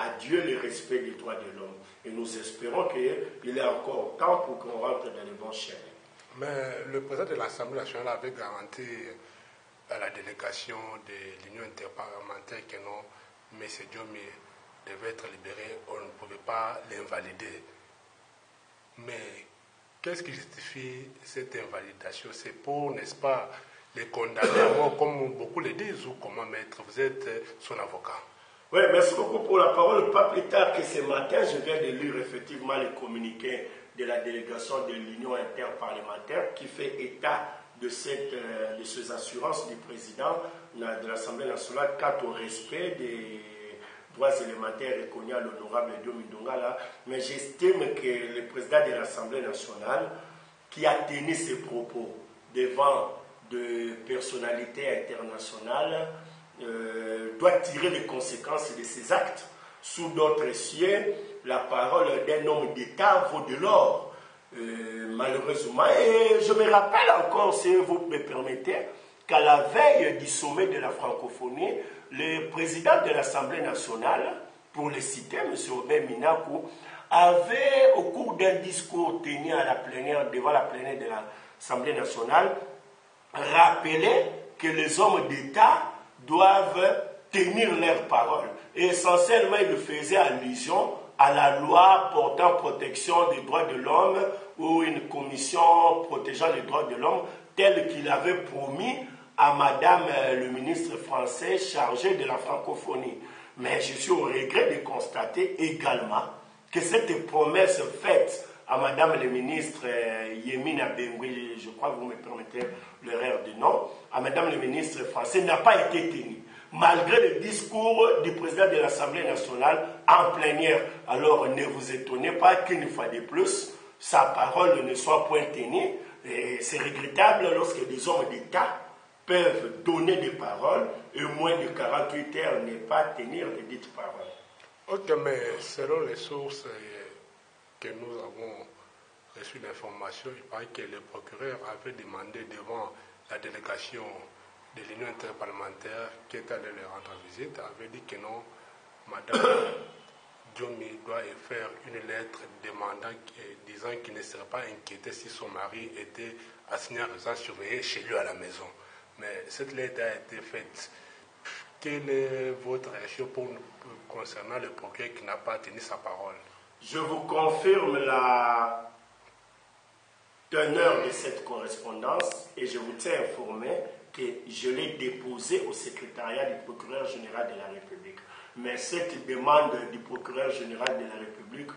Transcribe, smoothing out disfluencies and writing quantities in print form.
à Dieu le respect des droits de l'homme. Et nous espérons qu'il est encore temps pour qu'on rentre dans les bons chemins. Mais le président de l'Assemblée nationale avait garanti à la délégation de l'Union interparlementaire que non, M. Diomi devait être libéré, on ne pouvait pas l'invalider. Mais qu'est-ce qui justifie cette invalidation? C'est pour, n'est-ce pas, les condamner à mort, comme beaucoup le disent, ou comment, maître? Vous êtes son avocat. Oui, merci beaucoup pour la parole. Pas plus tard que ce matin, je viens de lire effectivement le communiqué de la délégation de l'Union interparlementaire qui fait état de ces assurances du président de l'Assemblée nationale quant au respect des droits élémentaires reconnus à l'honorable Diomi Ndongala. Mais j'estime que le président de l'Assemblée nationale, qui a tenu ses propos devant de personnalités internationales, doit tirer les conséquences de ses actes. Sous d'autres cieux, la parole d'un homme d'État vaut de l'or. Malheureusement, et je me rappelle encore, si vous me permettez, qu'à la veille du sommet de la francophonie, le président de l'Assemblée nationale, pour le citer, M. Obey Minakou, avait, au cours d'un discours tenu à la plénière, devant la plénière de l'Assemblée nationale, rappelé que les hommes d'État doivent tenir leurs paroles. Et essentiellement, il faisait allusion à la loi portant protection des droits de l'homme ou une commission protégeant les droits de l'homme telle qu'il avait promis à Madame le ministre français chargé de la francophonie. Mais je suis au regret de constater également que cette promesse faite à Madame le ministre Yemina Bengui, je crois que vous me permettez l'erreur du nom, à Madame le ministre français n'a pas été tenue, malgré le discours du président de l'Assemblée nationale en plénière. Alors ne vous étonnez pas qu'une fois de plus, sa parole ne soit point tenue. C'est regrettable lorsque des hommes d'État peuvent donner des paroles et moins de 48 heures ne pas tenir de dites paroles. Ok, mais selon les sources que nous avons reçu l'information, il paraît que le procureur avait demandé devant la délégation de l'Union interparlementaire qui est allée leur rendre visite, avait dit que non, Madame Diomi doit faire une lettre disant qu'il ne serait pas inquiété si son mari était assigné à résidence surveillée chez lui à la maison. Mais cette lettre a été faite. Quelle est votre réaction concernant le procureur qui n'a pas tenu sa parole? Je vous confirme la teneur de cette correspondance et je vous tiens informé que je l'ai déposée au secrétariat du procureur général de la République. Mais cette demande du procureur général de la République